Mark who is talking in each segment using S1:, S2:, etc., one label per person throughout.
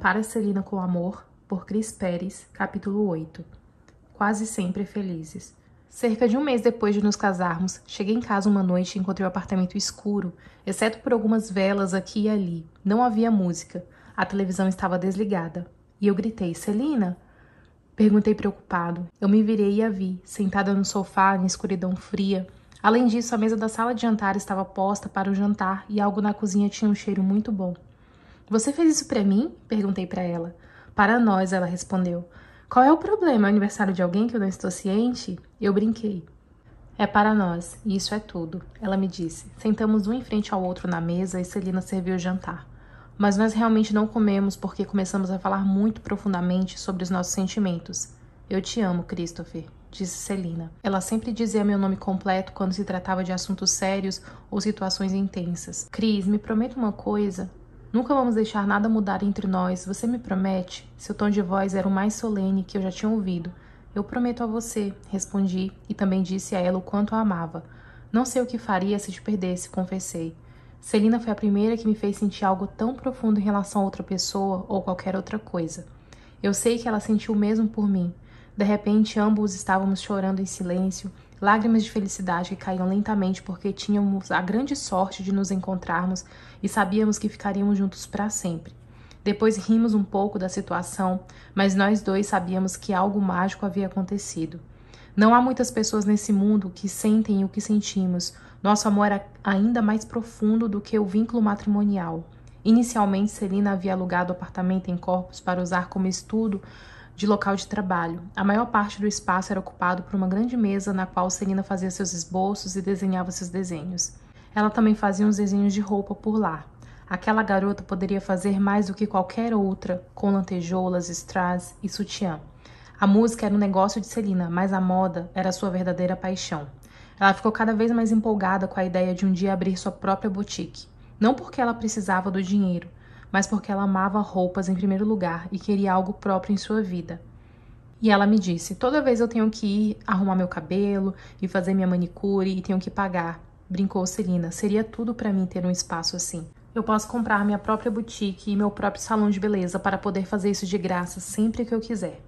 S1: Para Celina com Amor, por Cris Pérez, capítulo 8. Quase sempre felizes. Cerca de um mês depois de nos casarmos, cheguei em casa uma noite e encontrei o apartamento escuro, exceto por algumas velas aqui e ali. Não havia música. A televisão estava desligada. E eu gritei, Celina? Perguntei preocupado. Eu me virei e a vi, sentada no sofá, na escuridão fria. Além disso, a mesa da sala de jantar estava posta para o jantar e algo na cozinha tinha um cheiro muito bom. Você fez isso pra mim? Perguntei pra ela. Para nós, ela respondeu. Qual é o problema? É o aniversário de alguém que eu não estou ciente? Eu brinquei. É para nós, e isso é tudo, ela me disse. Sentamos um em frente ao outro na mesa e Celina serviu o jantar. Mas nós realmente não comemos porque começamos a falar muito profundamente sobre os nossos sentimentos. Eu te amo, Christopher, disse Celina. Ela sempre dizia meu nome completo quando se tratava de assuntos sérios ou situações intensas. Cris, me prometa uma coisa. Nunca vamos deixar nada mudar entre nós, você me promete? Seu tom de voz era o mais solene que eu já tinha ouvido. Eu prometo a você, respondi e também disse a ela o quanto a amava. Não sei o que faria se te perdesse, confessei. Celina foi a primeira que me fez sentir algo tão profundo em relação a outra pessoa ou qualquer outra coisa. Eu sei que ela sentiu o mesmo por mim. De repente, ambos estávamos chorando em silêncio, lágrimas de felicidade que caíam lentamente porque tínhamos a grande sorte de nos encontrarmos e sabíamos que ficaríamos juntos para sempre. Depois rimos um pouco da situação, mas nós dois sabíamos que algo mágico havia acontecido. Não há muitas pessoas nesse mundo que sentem o que sentimos. Nosso amor era ainda mais profundo do que o vínculo matrimonial. Inicialmente, Celina havia alugado o apartamento em Corpus para usar como estudo de local de trabalho. A maior parte do espaço era ocupado por uma grande mesa na qual Celina fazia seus esboços e desenhava seus desenhos. Ela também fazia uns desenhos de roupa por lá. Aquela garota poderia fazer mais do que qualquer outra, com lantejoulas, strass e sutiã. A música era um negócio de Celina, mas a moda era sua verdadeira paixão. Ela ficou cada vez mais empolgada com a ideia de um dia abrir sua própria boutique. Não porque ela precisava do dinheiro, mas porque ela amava roupas em primeiro lugar e queria algo próprio em sua vida. E ela me disse, toda vez eu tenho que ir arrumar meu cabelo e fazer minha manicure e tenho que pagar. Brincou Celina, seria tudo para mim ter um espaço assim. Eu posso comprar minha própria boutique e meu próprio salão de beleza para poder fazer isso de graça sempre que eu quiser.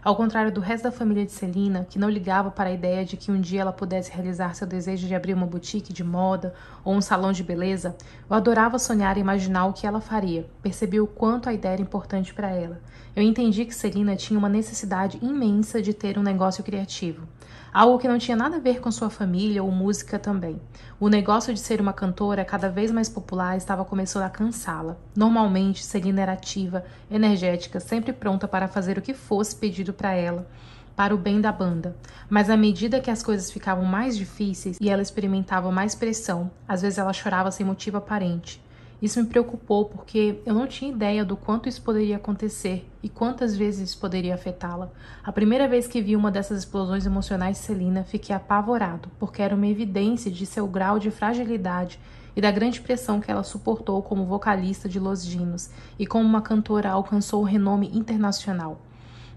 S1: Ao contrário do resto da família de Celina, que não ligava para a ideia de que um dia ela pudesse realizar seu desejo de abrir uma boutique de moda ou um salão de beleza, eu adorava sonhar e imaginar o que ela faria. Percebi o quanto a ideia era importante para ela. Eu entendi que Celina tinha uma necessidade imensa de ter um negócio criativo. Algo que não tinha nada a ver com sua família ou música também. O negócio de ser uma cantora cada vez mais popular estava começando a cansá-la. Normalmente, Celina era ativa, energética, sempre pronta para fazer o que fosse pedido para ela, para o bem da banda. Mas à medida que as coisas ficavam mais difíceis e ela experimentava mais pressão, às vezes ela chorava sem motivo aparente. Isso me preocupou porque eu não tinha ideia do quanto isso poderia acontecer e quantas vezes isso poderia afetá-la. A primeira vez que vi uma dessas explosões emocionais de Celina, fiquei apavorado, porque era uma evidência de seu grau de fragilidade e da grande pressão que ela suportou como vocalista de Los Dinos e como uma cantora alcançou o renome internacional.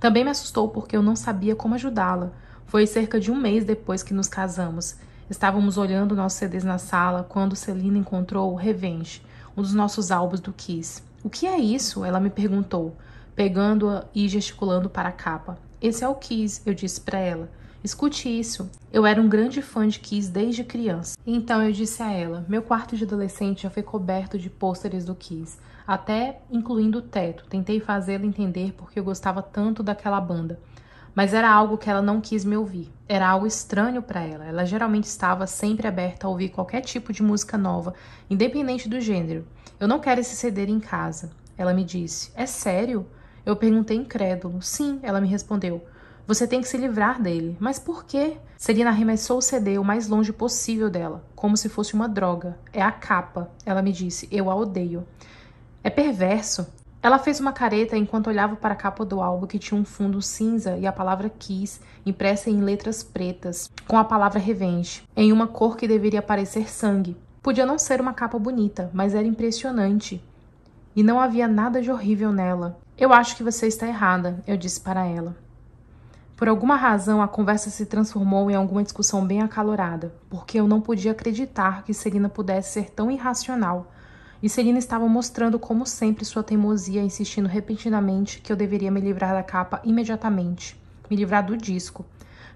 S1: Também me assustou porque eu não sabia como ajudá-la. Foi cerca de um mês depois que nos casamos. Estávamos olhando nossos CDs na sala quando Celina encontrou Revenge, um dos nossos álbuns do Kiss. O que é isso? Ela me perguntou, pegando-a e gesticulando para a capa. Esse é o Kiss, eu disse para ela. Escute isso. Eu era um grande fã de Kiss desde criança. Então eu disse a ela, meu quarto de adolescente já foi coberto de pôsteres do Kiss, até incluindo o teto. Tentei fazê-la entender porque eu gostava tanto daquela banda. Mas era algo que ela não quis me ouvir. Era algo estranho para ela. Ela geralmente estava sempre aberta a ouvir qualquer tipo de música nova, independente do gênero. Eu não quero esse CD em casa. Ela me disse. É sério? Eu perguntei incrédulo. Sim, ela me respondeu. Você tem que se livrar dele. Mas por quê? Celina arremessou o CD o mais longe possível dela, como se fosse uma droga. É a capa. Ela me disse. Eu a odeio. É perverso. Ela fez uma careta enquanto olhava para a capa do álbum que tinha um fundo cinza e a palavra Kiss impressa em letras pretas, com a palavra Revenge, em uma cor que deveria parecer sangue. Podia não ser uma capa bonita, mas era impressionante. E não havia nada de horrível nela. Eu acho que você está errada, eu disse para ela. Por alguma razão, a conversa se transformou em alguma discussão bem acalorada, porque eu não podia acreditar que Celina pudesse ser tão irracional. E Celina estava mostrando, como sempre, sua teimosia, insistindo repentinamente que eu deveria me livrar da capa imediatamente, me livrar do disco.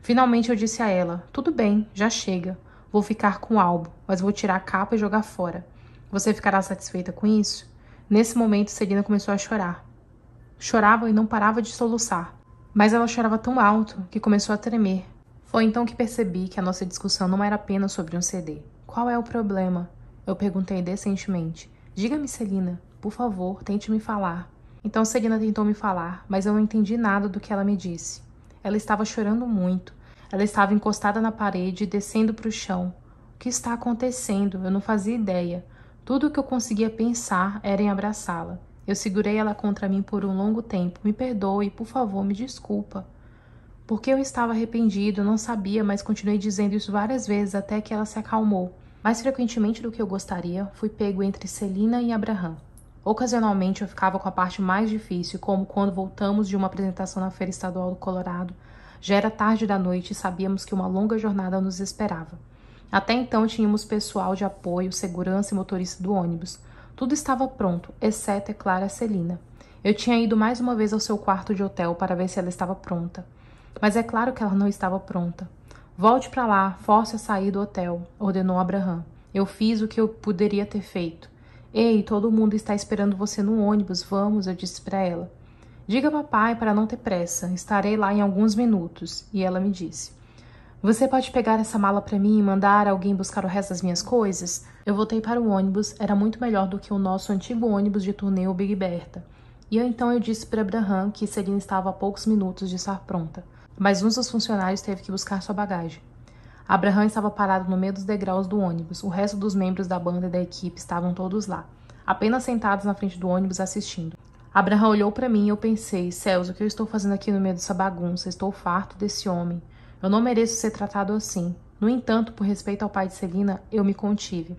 S1: Finalmente eu disse a ela: tudo bem, já chega. Vou ficar com o álbum, mas vou tirar a capa e jogar fora. Você ficará satisfeita com isso? Nesse momento, Celina começou a chorar. Chorava e não parava de soluçar. Mas ela chorava tão alto que começou a tremer. Foi então que percebi que a nossa discussão não era apenas sobre um CD. Qual é o problema? Eu perguntei decentemente. Diga-me, Celina. Por favor, tente me falar. Então Celina tentou me falar, mas eu não entendi nada do que ela me disse. Ela estava chorando muito. Ela estava encostada na parede e descendo para o chão. O que está acontecendo? Eu não fazia ideia. Tudo o que eu conseguia pensar era em abraçá-la. Eu segurei ela contra mim por um longo tempo. Me perdoe, por favor, me desculpa. Porque eu estava arrependido, eu não sabia, mas continuei dizendo isso várias vezes até que ela se acalmou. Mais frequentemente do que eu gostaria, fui pego entre Celina e Abraham. Ocasionalmente eu ficava com a parte mais difícil, como quando voltamos de uma apresentação na Feira Estadual do Colorado. Já era tarde da noite e sabíamos que uma longa jornada nos esperava. Até então tínhamos pessoal de apoio, segurança e motorista do ônibus. Tudo estava pronto, exceto, é claro, a Celina. Eu tinha ido mais uma vez ao seu quarto de hotel para ver se ela estava pronta. Mas é claro que ela não estava pronta. Volte para lá, force a sair do hotel, ordenou Abraham. Eu fiz o que eu poderia ter feito. Ei, todo mundo está esperando você no ônibus, vamos, eu disse para ela. Diga a papai para não ter pressa, estarei lá em alguns minutos. E ela me disse. Você pode pegar essa mala para mim e mandar alguém buscar o resto das minhas coisas? Eu voltei para o ônibus, era muito melhor do que o nosso antigo ônibus de turnê, o Big Bertha. E então eu disse para Abraham que Celina estava a poucos minutos de estar pronta. Mas um dos funcionários teve que buscar sua bagagem. Abraham estava parado no meio dos degraus do ônibus. O resto dos membros da banda e da equipe estavam todos lá, apenas sentados na frente do ônibus assistindo. Abraham olhou para mim e eu pensei, céus, o que eu estou fazendo aqui no meio dessa bagunça? Estou farto desse homem. Eu não mereço ser tratado assim. No entanto, por respeito ao pai de Celina, eu me contive.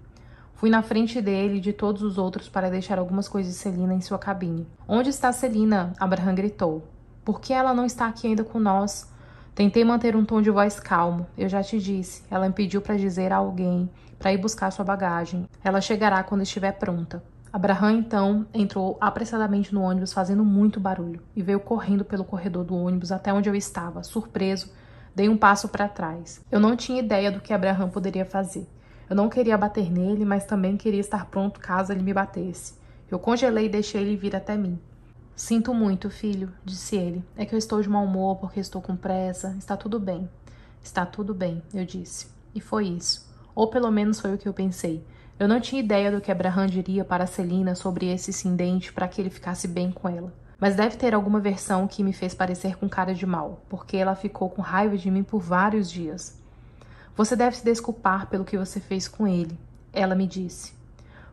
S1: Fui na frente dele e de todos os outros para deixar algumas coisas de Celina em sua cabine. Onde está Celina? Abraham gritou. Por que ela não está aqui ainda com nós? Tentei manter um tom de voz calmo. Eu já te disse. Ela me pediu para dizer a alguém para ir buscar sua bagagem. Ela chegará quando estiver pronta. Abraham, então, entrou apressadamente no ônibus fazendo muito barulho e veio correndo pelo corredor do ônibus até onde eu estava. Surpreso, dei um passo para trás. Eu não tinha ideia do que Abraham poderia fazer. Eu não queria bater nele, mas também queria estar pronto caso ele me batesse. Eu congelei e deixei ele vir até mim. Sinto muito, filho, disse ele. É que eu estou de mau humor porque estou com pressa. Está tudo bem. Está tudo bem, eu disse. E foi isso. Ou pelo menos foi o que eu pensei. Eu não tinha ideia do que Abraham diria para Celina sobre esse incidente para que ele ficasse bem com ela. Mas deve ter alguma versão que me fez parecer com cara de mal, porque ela ficou com raiva de mim por vários dias. Você deve se desculpar pelo que você fez com ele, ela me disse.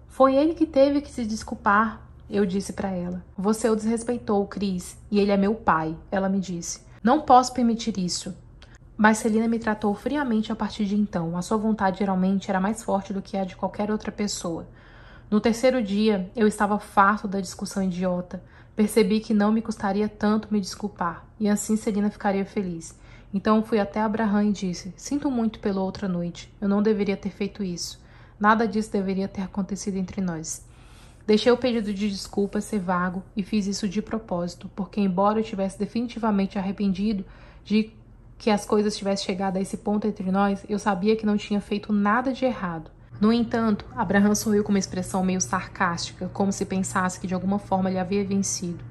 S1: Foi ele que teve que se desculpar, eu disse para ela. Você o desrespeitou, Chris, e ele é meu pai, ela me disse. Não posso permitir isso. Mas Celina me tratou friamente a partir de então. A sua vontade geralmente era mais forte do que a de qualquer outra pessoa. No terceiro dia, eu estava farto da discussão idiota. Percebi que não me custaria tanto me desculpar, e assim Celina ficaria feliz. Então fui até Abraham e disse, sinto muito pela outra noite, eu não deveria ter feito isso. Nada disso deveria ter acontecido entre nós. Deixei o pedido de desculpa ser vago e fiz isso de propósito, porque embora eu tivesse definitivamente arrependido de que as coisas tivessem chegado a esse ponto entre nós, eu sabia que não tinha feito nada de errado. No entanto, Abraham sorriu com uma expressão meio sarcástica, como se pensasse que de alguma forma ele havia vencido.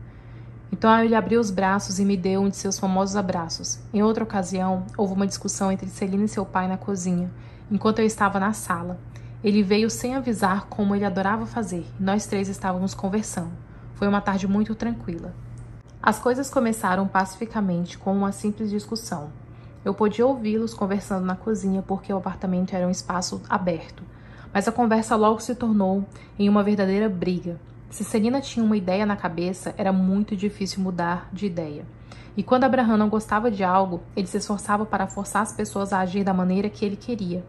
S1: Então ele abriu os braços e me deu um de seus famosos abraços. Em outra ocasião, houve uma discussão entre Celina e seu pai na cozinha, enquanto eu estava na sala. Ele veio sem avisar, como ele adorava fazer, e nós três estávamos conversando. Foi uma tarde muito tranquila. As coisas começaram pacificamente com uma simples discussão. Eu podia ouvi-los conversando na cozinha porque o apartamento era um espaço aberto, mas a conversa logo se tornou em uma verdadeira briga. Se Celina tinha uma ideia na cabeça, era muito difícil mudar de ideia. E quando Abraham não gostava de algo, ele se esforçava para forçar as pessoas a agir da maneira que ele queria.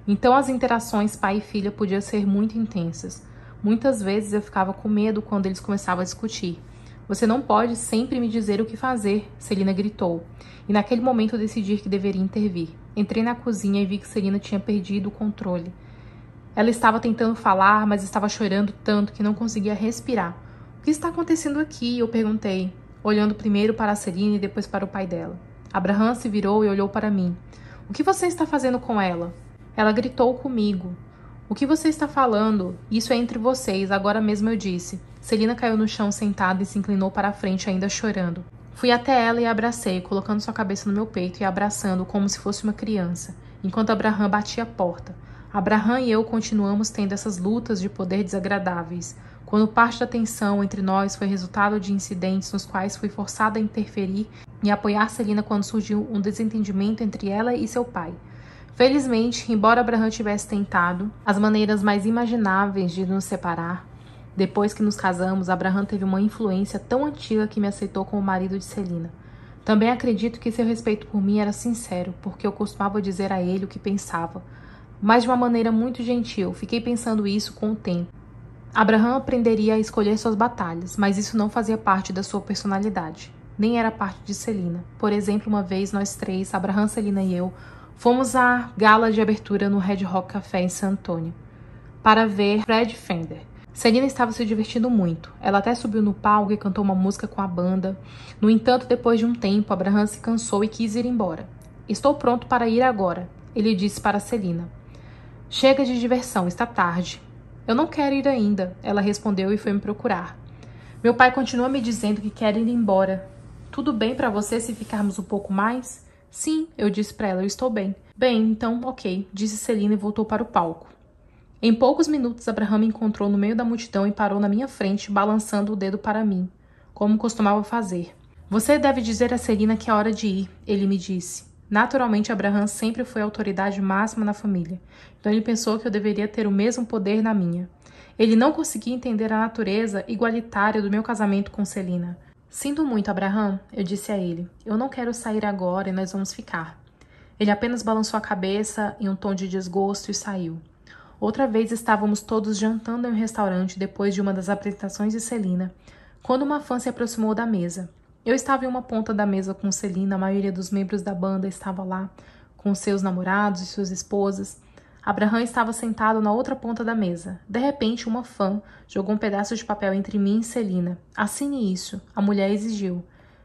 S1: Então as interações pai e filha podiam ser muito intensas. Muitas vezes eu ficava com medo quando eles começavam a discutir. Você não pode sempre me dizer o que fazer, Celina gritou. E naquele momento eu decidi que deveria intervir. Entrei na cozinha e vi que Celina tinha perdido o controle. Ela estava tentando falar, mas estava chorando tanto que não conseguia respirar. O que está acontecendo aqui? Eu perguntei, olhando primeiro para a Celine e depois para o pai dela. Abraham se virou e olhou para mim. O que você está fazendo com ela? Ela gritou comigo. O que você está falando? Isso é entre vocês, agora mesmo eu disse. Celina caiu no chão sentada e se inclinou para a frente, ainda chorando. Fui até ela e a abracei, colocando sua cabeça no meu peito e abraçando como se fosse uma criança, enquanto Abraham batia a porta. Abraham e eu continuamos tendo essas lutas de poder desagradáveis, quando parte da tensão entre nós foi resultado de incidentes nos quais fui forçada a interferir e apoiar Celina quando surgiu um desentendimento entre ela e seu pai. Felizmente, embora Abraham tivesse tentado as maneiras mais imagináveis de nos separar, depois que nos casamos, Abraham teve uma influência tão antiga que me aceitou como marido de Celina. Também acredito que seu respeito por mim era sincero, porque eu costumava dizer a ele o que pensava, mas de uma maneira muito gentil. Fiquei pensando isso com o tempo. Abraham aprenderia a escolher suas batalhas, mas isso não fazia parte da sua personalidade. Nem era parte de Celina. Por exemplo, uma vez nós três, Abraham, Celina e eu, fomos à gala de abertura no Red Rock Café em San Antonio para ver Fred Fender. Celina estava se divertindo muito. Ela até subiu no palco e cantou uma música com a banda. No entanto, depois de um tempo, Abraham se cansou e quis ir embora. Estou pronto para ir agora, ele disse para Celina. Chega de diversão, está tarde. Eu não quero ir ainda, ela respondeu e foi me procurar. Meu pai continua me dizendo que quer ir embora. Tudo bem para você se ficarmos um pouco mais? Sim, eu disse para ela, eu estou bem. Bem, então, ok, disse Celina e voltou para o palco. Em poucos minutos, Abraham me encontrou no meio da multidão e parou na minha frente, balançando o dedo para mim, como costumava fazer. Você deve dizer a Celina que é hora de ir, ele me disse. Naturalmente, Abraham sempre foi a autoridade máxima na família, então ele pensou que eu deveria ter o mesmo poder na minha. Ele não conseguia entender a natureza igualitária do meu casamento com Celina. Sinto muito, Abraham, eu disse a ele. Eu não quero sair agora e nós vamos ficar. Ele apenas balançou a cabeça em um tom de desgosto e saiu. Outra vez estávamos todos jantando em um restaurante depois de uma das apresentações de Celina, quando uma fã se aproximou da mesa. Eu estava em uma ponta da mesa com Celina, a maioria dos membros da banda estava lá, com seus namorados e suas esposas. Abraham estava sentado na outra ponta da mesa. De repente, uma fã jogou um pedaço de papel entre mim e Celina. Assine isso, a mulher exigiu.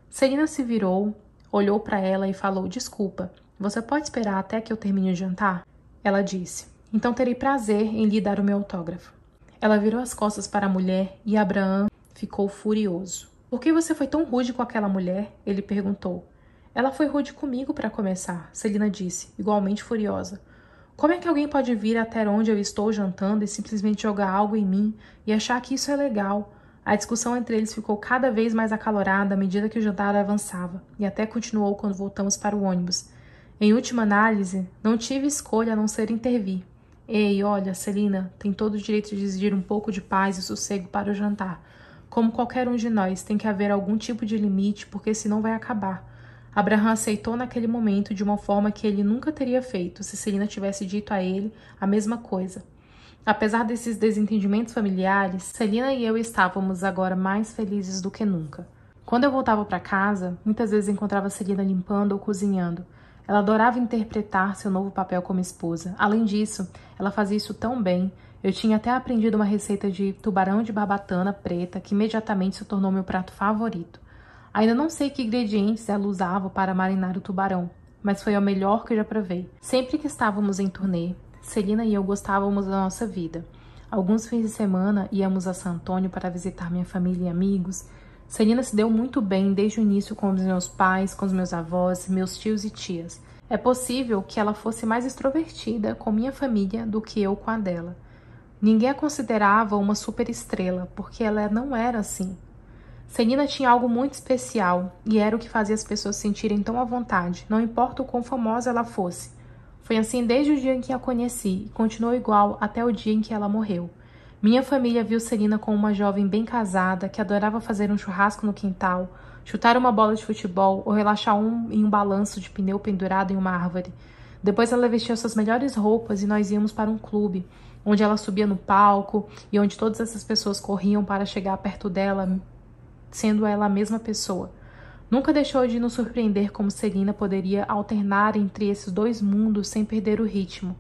S1: Celina se virou, olhou para ela e falou, desculpa, você pode esperar até que eu termine o jantar? Ela disse. Então terei prazer em lhe dar o meu autógrafo. Ela virou as costas para a mulher e Abraham ficou furioso. Por que você foi tão rude com aquela mulher? Ele perguntou. Ela foi rude comigo para começar, Celina disse, igualmente furiosa. Como é que alguém pode vir até onde eu estou jantando e simplesmente jogar algo em mim e achar que isso é legal? A discussão entre eles ficou cada vez mais acalorada à medida que o jantar avançava e até continuou quando voltamos para o ônibus. Em última análise, não tive escolha a não ser intervir. Ei, olha, Celina, tem todo o direito de exigir um pouco de paz e sossego para o jantar. Como qualquer um de nós, tem que haver algum tipo de limite, porque senão vai acabar. Abraham aceitou naquele momento de uma forma que ele nunca teria feito se Celina tivesse dito a ele a mesma coisa. Apesar desses desentendimentos familiares, Celina e eu estávamos agora mais felizes do que nunca. Quando eu voltava para casa, muitas vezes encontrava Celina limpando ou cozinhando. Ela adorava interpretar seu novo papel como esposa. Além disso, ela fazia isso tão bem. Eu tinha até aprendido uma receita de tubarão de barbatana preta que imediatamente se tornou meu prato favorito. Ainda não sei que ingredientes ela usava para marinar o tubarão, mas foi o melhor que eu já provei. Sempre que estávamos em turnê, Celina e eu gostávamos da nossa vida. Alguns fins de semana íamos a San Antônio para visitar minha família e amigos. Celina se deu muito bem desde o início com os meus pais, com os meus avós, meus tios e tias. É possível que ela fosse mais extrovertida com minha família do que eu com a dela. Ninguém a considerava uma superestrela, porque ela não era assim. Celina tinha algo muito especial e era o que fazia as pessoas se sentirem tão à vontade, não importa o quão famosa ela fosse. Foi assim desde o dia em que a conheci e continuou igual até o dia em que ela morreu. Minha família viu Celina como uma jovem bem casada que adorava fazer um churrasco no quintal, chutar uma bola de futebol ou relaxar em um balanço de pneu pendurado em uma árvore. Depois ela vestia suas melhores roupas e nós íamos para um clube, onde ela subia no palco e onde todas essas pessoas corriam para chegar perto dela, sendo ela a mesma pessoa. Nunca deixou de nos surpreender como Celina poderia alternar entre esses dois mundos sem perder o ritmo.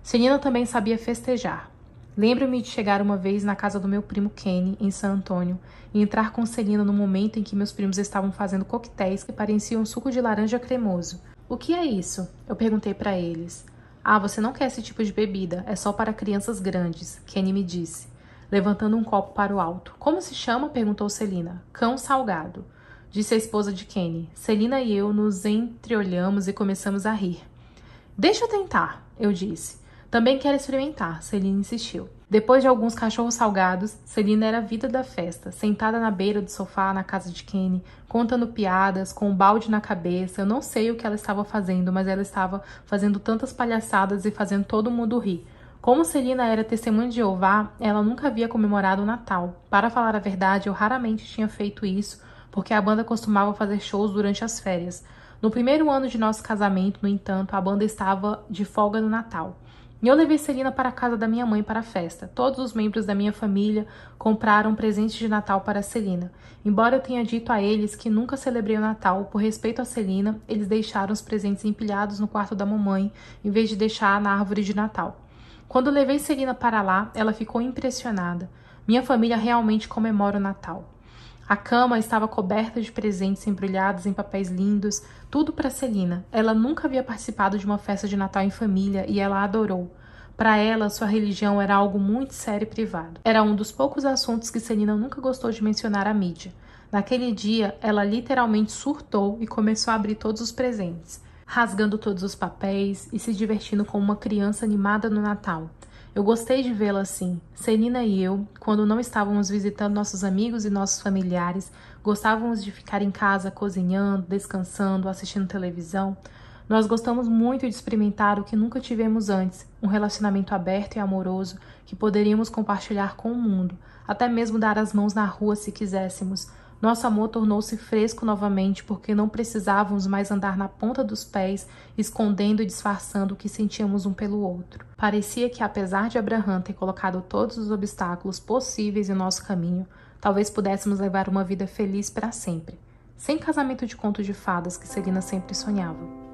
S1: Celina também sabia festejar. Lembro-me de chegar uma vez na casa do meu primo Kenny, em San Antônio, e entrar com Celina no momento em que meus primos estavam fazendo coquetéis que pareciam suco de laranja cremoso. "O que é isso?" eu perguntei para eles. "Ah, você não quer esse tipo de bebida, é só para crianças grandes", Kenny me disse, levantando um copo para o alto. "Como se chama?" perguntou Celina. "Cão salgado", disse a esposa de Kenny. Celina e eu nos entreolhamos e começamos a rir. "Deixa eu tentar", eu disse. "Também quero experimentar", Celina insistiu. Depois de alguns cachorros salgados, Celina era a vida da festa, sentada na beira do sofá na casa de Kenny, contando piadas, com um balde na cabeça. Eu não sei o que ela estava fazendo, mas ela estava fazendo tantas palhaçadas e fazendo todo mundo rir. Como Celina era testemunha de Jeová, ela nunca havia comemorado o Natal. Para falar a verdade, eu raramente tinha feito isso, porque a banda costumava fazer shows durante as férias. No primeiro ano de nosso casamento, no entanto, a banda estava de folga no Natal. E eu levei Celina para a casa da minha mãe para a festa. Todos os membros da minha família compraram presentes de Natal para Celina. Embora eu tenha dito a eles que nunca celebrei o Natal, por respeito a Celina, eles deixaram os presentes empilhados no quarto da mamãe, em vez de deixar na árvore de Natal. Quando levei Celina para lá, ela ficou impressionada. Minha família realmente comemora o Natal. A cama estava coberta de presentes embrulhados em papéis lindos, tudo para Celina. Ela nunca havia participado de uma festa de Natal em família e ela adorou. Para ela, sua religião era algo muito sério e privado. Era um dos poucos assuntos que Celina nunca gostou de mencionar à mídia. Naquele dia, ela literalmente surtou e começou a abrir todos os presentes, rasgando todos os papéis e se divertindo como uma criança animada no Natal. Eu gostei de vê-la assim. Celina e eu, quando não estávamos visitando nossos amigos e nossos familiares, gostávamos de ficar em casa cozinhando, descansando, assistindo televisão. Nós gostamos muito de experimentar o que nunca tivemos antes, um relacionamento aberto e amoroso que poderíamos compartilhar com o mundo, até mesmo dar as mãos na rua se quiséssemos. Nosso amor tornou-se fresco novamente porque não precisávamos mais andar na ponta dos pés, escondendo e disfarçando o que sentíamos um pelo outro. Parecia que, apesar de Abraham ter colocado todos os obstáculos possíveis em nosso caminho, talvez pudéssemos levar uma vida feliz para sempre, sem casamento de conto de fadas que Celina sempre sonhava.